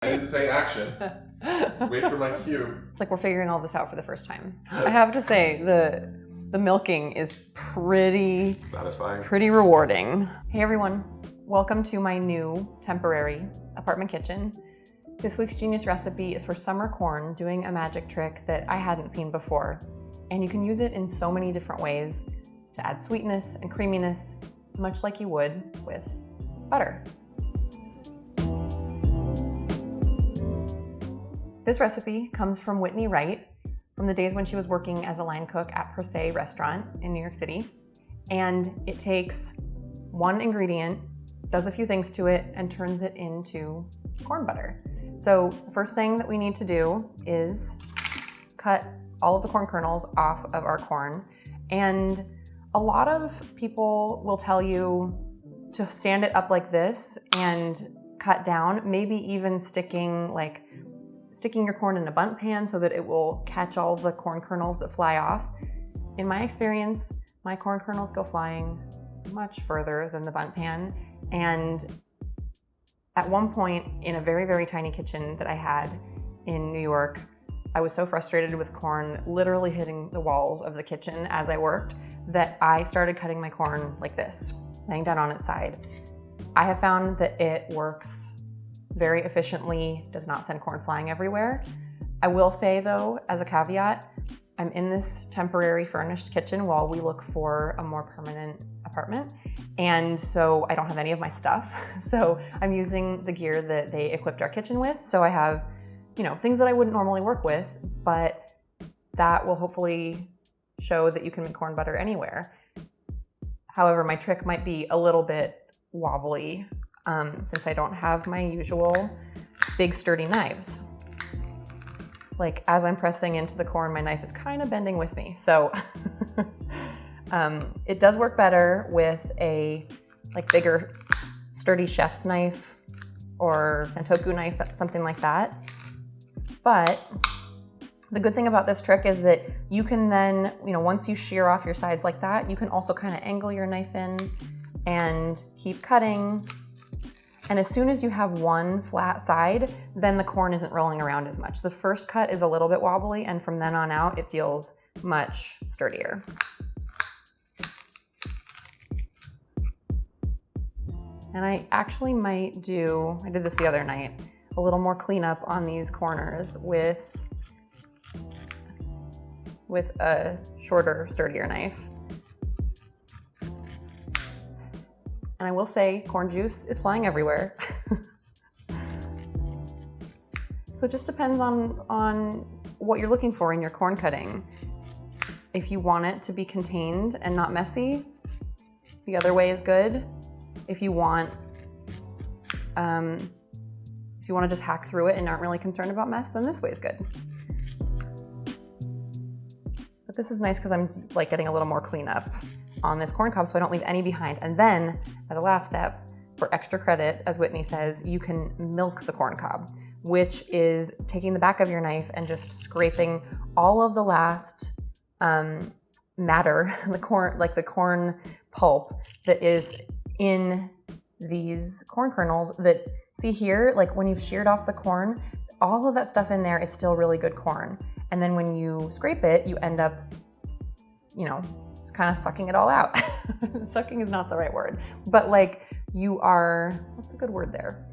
I didn't say action. Wait for my cue. It's like we're figuring all this out for the first time. I have to say, the milking is pretty Satisfying. pretty rewarding. Hey everyone, welcome to my new temporary apartment kitchen. This week's Genius recipe is for summer corn doing a magic trick that I hadn't seen before. And you can use it in so many different ways to add sweetness and creaminess, much like you would with butter. This recipe comes from Whitney Wright from the days when she was working as a line cook at Per Se restaurant in New York City. And it takes one ingredient, does a few things to it, and turns it into corn butter. So the first thing that we need to do is cut all of the corn kernels off of our corn. And a lot of people will tell you to stand it up like this and cut down, maybe even sticking your corn in a bundt pan so that it will catch all the corn kernels that fly off. In my experience, my corn kernels go flying much further than the bundt pan. And at one point in a very, very tiny kitchen that I had in New York, I was so frustrated with corn literally hitting the walls of the kitchen as I worked that I started cutting my corn like this, laying down on its side. I have found that it works very efficiently, does not send corn flying everywhere. I will say though, as a caveat, I'm in this temporary furnished kitchen while we look for a more permanent apartment. And so I don't have any of my stuff. So I'm using the gear that they equipped our kitchen with. So I have, things that I wouldn't normally work with, but that will hopefully show that you can make corn butter anywhere. However, my trick might be a little bit wobbly since I don't have my usual big sturdy knives. Like as I'm pressing into the corn, my knife is kind of bending with me. So it does work better with a bigger sturdy chef's knife or santoku knife, something like that. But the good thing about this trick is that you can then, once you shear off your sides like that, you can also kind of angle your knife in and keep cutting. And as soon as you have one flat side, then the corn isn't rolling around as much. The first cut is a little bit wobbly, and from then on out, it feels much sturdier. And I actually might do, I did this the other night, a little more cleanup on these corners with a shorter, sturdier knife. And I will say corn juice is flying everywhere. So it just depends on what you're looking for in your corn cutting. If you want it to be contained and not messy, the other way is good. If you want to just hack through it and aren't really concerned about mess, then this way is good. But this is nice because I'm getting a little more cleanup on this corn cob so I don't leave any behind. And then as a last step, for extra credit, as Whitney says, you can milk the corn cob, which is taking the back of your knife and just scraping all of the last matter, the corn pulp that is in these corn kernels that, see here, when you've sheared off the corn, all of that stuff in there is still really good corn. And then when you scrape it, you end up, kind of sucking it all out. Sucking is not the right word, but you are, what's a good word there?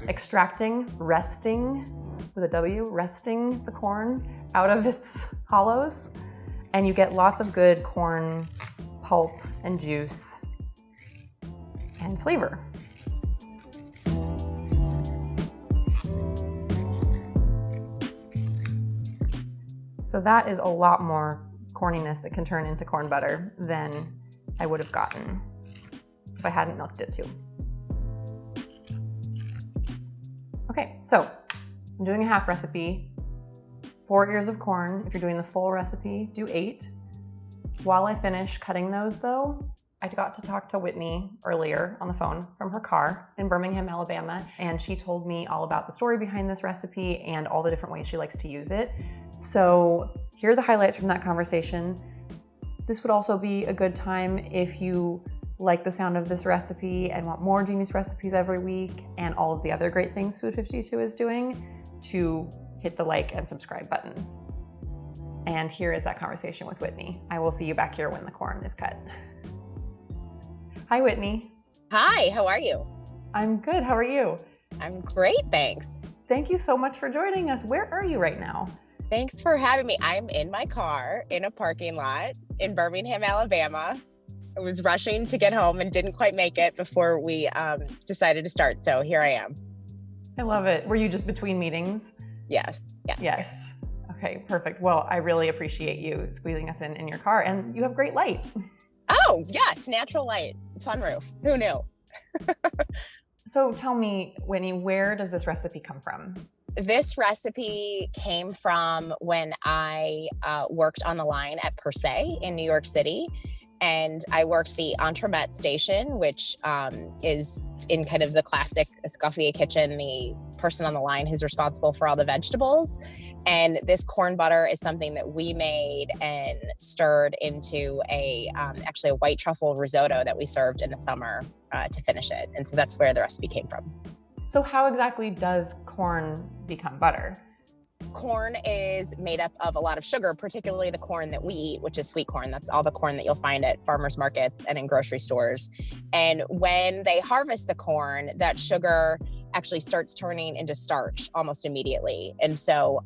Extracting, wresting with a W, wresting the corn out of its hollows. And you get lots of good corn pulp and juice and flavor. So that is a lot more corniness that can turn into corn butter than I would have gotten if I hadn't milked it too. Okay, so I'm doing a half recipe, 4 ears of corn. If you're doing the full recipe, do 8. While I finish cutting those though, I got to talk to Whitney earlier on the phone from her car in Birmingham, Alabama, and she told me all about the story behind this recipe and all the different ways she likes to use it. So here are the highlights from that conversation. This would also be a good time if you like the sound of this recipe and want more genius recipes every week and all of the other great things Food 52 is doing, to hit the like and subscribe buttons. And here is that conversation with Whitney. I will see you back here when the corn is cut. Hi, Whitney. Hi, how are you? I'm good. How are you? I'm great, thanks. Thank you so much for joining us. Where are you right now? Thanks for having me. I'm in my car in a parking lot in Birmingham, Alabama. I was rushing to get home and didn't quite make it before we decided to start. So here I am. I love it. Were you just between meetings? Yes. Yes. Okay, perfect. Well, I really appreciate you squeezing us in your car, and you have great light. Oh, yes. Natural light. Sunroof. Who knew? So tell me, Whitney, where does this recipe come from? This recipe came from when I worked on the line at Per Se in New York City. And I worked the entremet station, which is in kind of the classic Escoffier kitchen, the person on the line who's responsible for all the vegetables. And this corn butter is something that we made and stirred into actually a white truffle risotto that we served in the summer to finish it. And so that's where the recipe came from. So how exactly does corn become butter? Corn is made up of a lot of sugar, particularly the corn that we eat, which is sweet corn. That's all the corn that you'll find at farmers markets and in grocery stores. And when they harvest the corn, that sugar actually starts turning into starch almost immediately. And so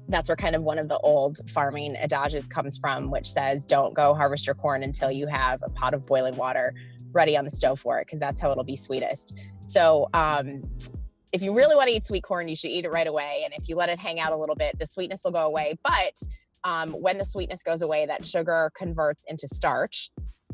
that's where kind of one of the old farming adages comes from, which says, don't go harvest your corn until you have a pot of boiling water ready on the stove for it, because that's how it'll be sweetest. So if you really want to eat sweet corn, you should eat it right away. And if you let it hang out a little bit, the sweetness will go away. But when the sweetness goes away, that sugar converts into starch.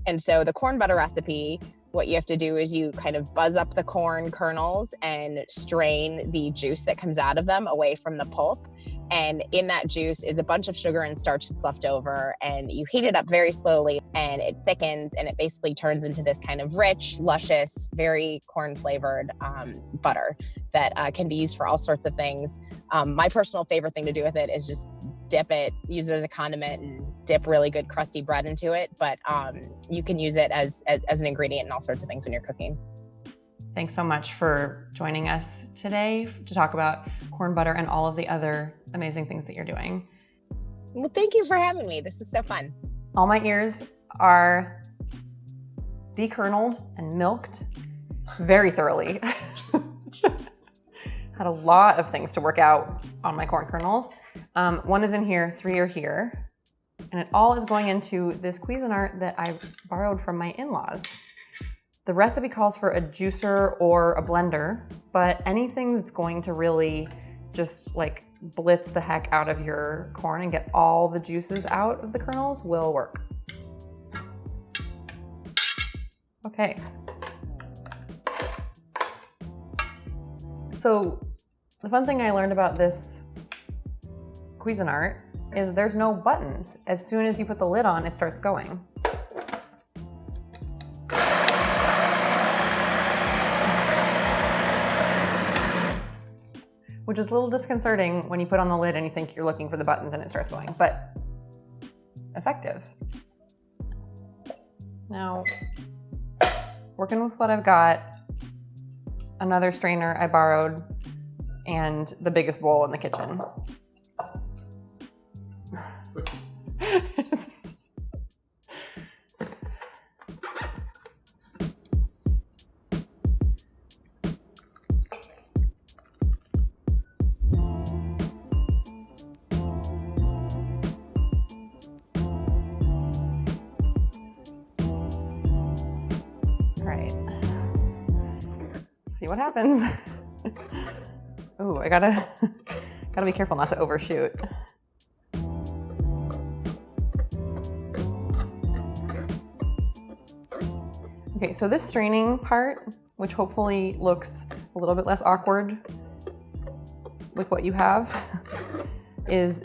And so the corn butter recipe, what you have to do is you kind of buzz up the corn kernels and strain the juice that comes out of them away from the pulp. And in that juice is a bunch of sugar and starch that's left over. And you heat it up very slowly and it thickens and it basically turns into this kind of rich, luscious, very corn flavored butter that can be used for all sorts of things. My personal favorite thing to do with it is just dip it, use it as a condiment, and dip really good crusty bread into it. But you can use it as an ingredient in all sorts of things when you're cooking. Thanks so much for joining us today to talk about corn butter and all of the other amazing things that you're doing. Well, thank you for having me. This is so fun. All my ears are dekerneled and milked very thoroughly. Had a lot of things to work out on my corn kernels. One is in here, 3 are here. And it all is going into this Cuisinart that I borrowed from my in-laws. The recipe calls for a juicer or a blender, but anything that's going to really just like blitz the heck out of your corn and get all the juices out of the kernels will work. Okay. So the fun thing I learned about this Cuisinart is there's no buttons. As soon as you put the lid on, it starts going. Which is a little disconcerting when you put on the lid and you think you're looking for the buttons and it starts going, but effective. Now, working with what I've got, another strainer I borrowed, and the biggest bowl in the kitchen. See what happens. Ooh, I gotta be careful not to overshoot. Okay, so this straining part, which hopefully looks a little bit less awkward with what you have, is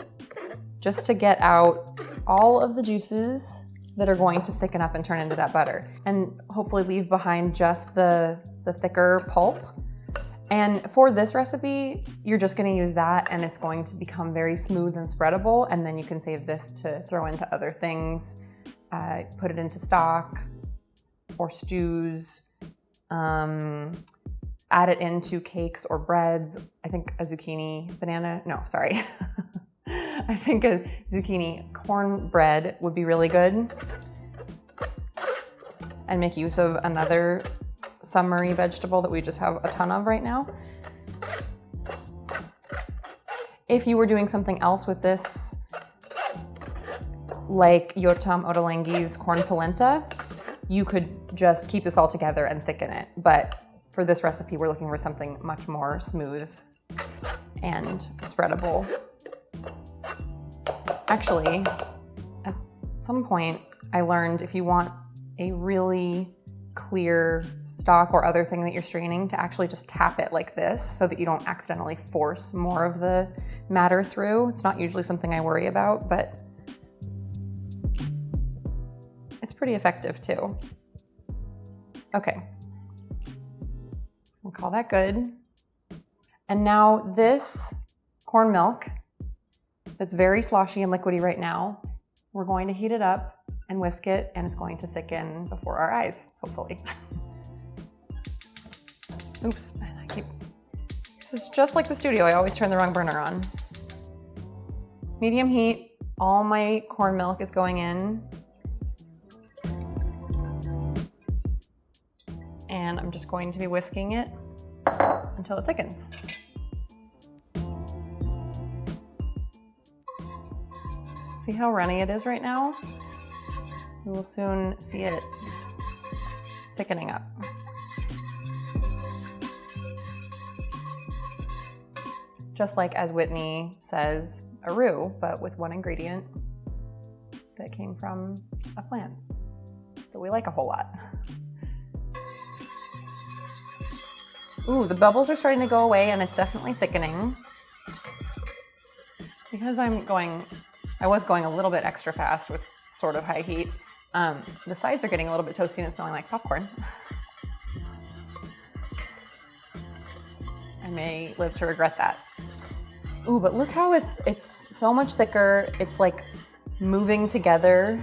just to get out all of the juices that are going to thicken up and turn into that butter, and hopefully leave behind just the thicker pulp. And for this recipe, you're just gonna use that and it's going to become very smooth and spreadable, and then you can save this to throw into other things, put it into stock, or stews. Add it into cakes or breads. I think a zucchini banana, no, sorry. I think a zucchini cornbread would be really good. And make use of another summery vegetable that we just have a ton of right now. If you were doing something else with this, like Yotam Ottolenghi's corn polenta, you could just keep this all together and thicken it. But for this recipe, we're looking for something much more smooth and spreadable. Actually, at some point, I learned if you want a really clear stock or other thing that you're straining, to actually just tap it like this so that you don't accidentally force more of the matter through. It's not usually something I worry about, but it's pretty effective too. Okay, we'll call that good. And now this corn milk that's very sloshy and liquidy right now, we're going to heat it up and whisk it, and it's going to thicken before our eyes, hopefully. Oops, and it's just like the studio, I always turn the wrong burner on. Medium heat, all my corn milk is going in. And I'm just going to be whisking it until it thickens. See how runny it is right now? We will soon see it thickening up. Just like, as Whitney says, a roux, but with one ingredient that came from a plant that we like a whole lot. Ooh, the bubbles are starting to go away and it's definitely thickening. Because I was going a little bit extra fast with sort of high heat. The sides are getting a little bit toasty and smelling like popcorn. I may live to regret that. Ooh, but look how it's so much thicker. It's like moving together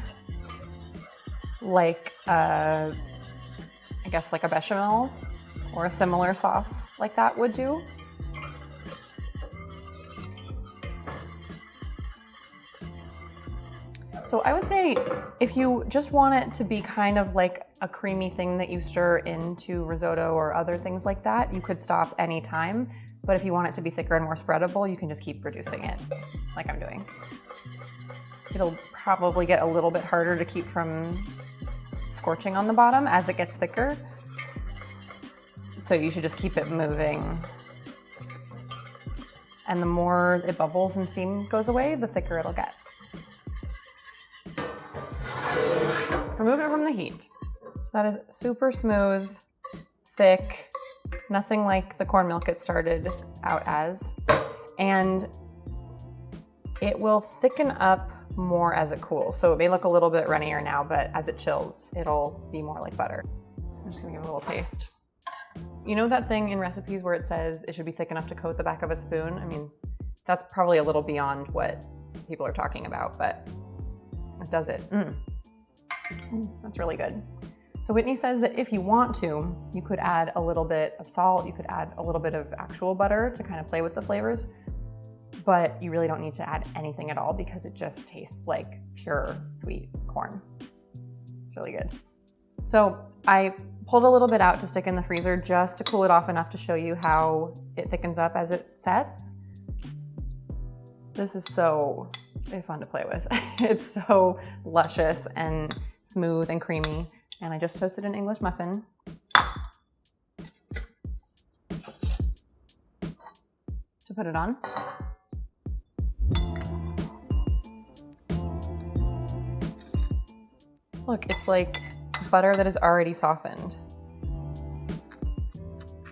like, I guess like a bechamel or a similar sauce like that would do. So I would say if you just want it to be kind of like a creamy thing that you stir into risotto or other things like that, you could stop anytime. But if you want it to be thicker and more spreadable, you can just keep reducing it like I'm doing. It'll probably get a little bit harder to keep from scorching on the bottom as it gets thicker. So you should just keep it moving. And the more it bubbles and steam goes away, the thicker it'll get. Remove it from the heat. So that is super smooth, thick, nothing like the corn milk it started out as. And it will thicken up more as it cools. So it may look a little bit runnier now, but as it chills, it'll be more like butter. I'm just gonna give it a little taste. You know that thing in recipes where it says it should be thick enough to coat the back of a spoon? I mean, that's probably a little beyond what people are talking about, but it does it. That's really good. So Whitney says that if you want to, you could add a little bit of salt, you could add a little bit of actual butter to kind of play with the flavors, but you really don't need to add anything at all because it just tastes like pure sweet corn. It's really good. So I pulled a little bit out to stick in the freezer just to cool it off enough to show you how it thickens up as it sets. This is so fun to play with. It's so luscious and smooth and creamy. And I just toasted an English muffin. To put it on. Look, it's like butter that is already softened.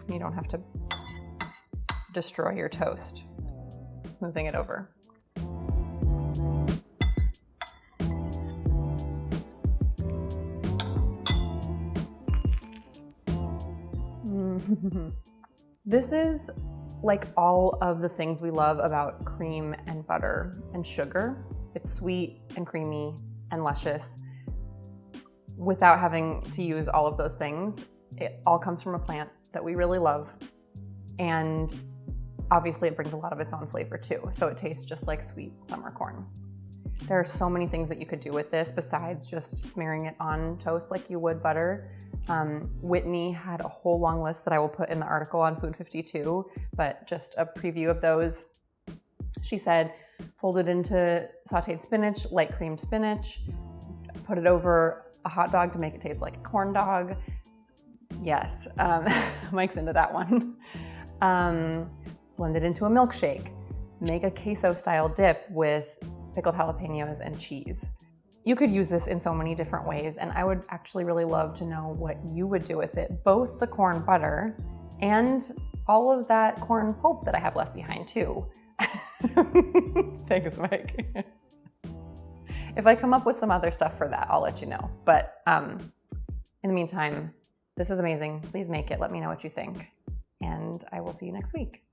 You don't have to destroy your toast, smoothing it over. This is like all of the things we love about cream and butter and sugar. It's sweet and creamy and luscious. without having to use all of those things. It all comes from a plant that we really love. And obviously it brings a lot of its own flavor too. So it tastes just like sweet summer corn. There are so many things that you could do with this besides just smearing it on toast like you would butter. Whitney had a whole long list that I will put in the article on Food 52, but just a preview of those. She said, fold it into sauteed spinach, light creamed spinach, put it over a hot dog to make it taste like a corn dog. Yes, Mike's into that one. Blend it into a milkshake. Make a queso style dip with pickled jalapenos and cheese. You could use this in so many different ways, and I would actually really love to know what you would do with it, both the corn butter and all of that corn pulp that I have left behind too. Thanks, Mike. If I come up with some other stuff for that, I'll let you know. But in the meantime, this is amazing. Please make it. Let me know what you think. And I will see you next week.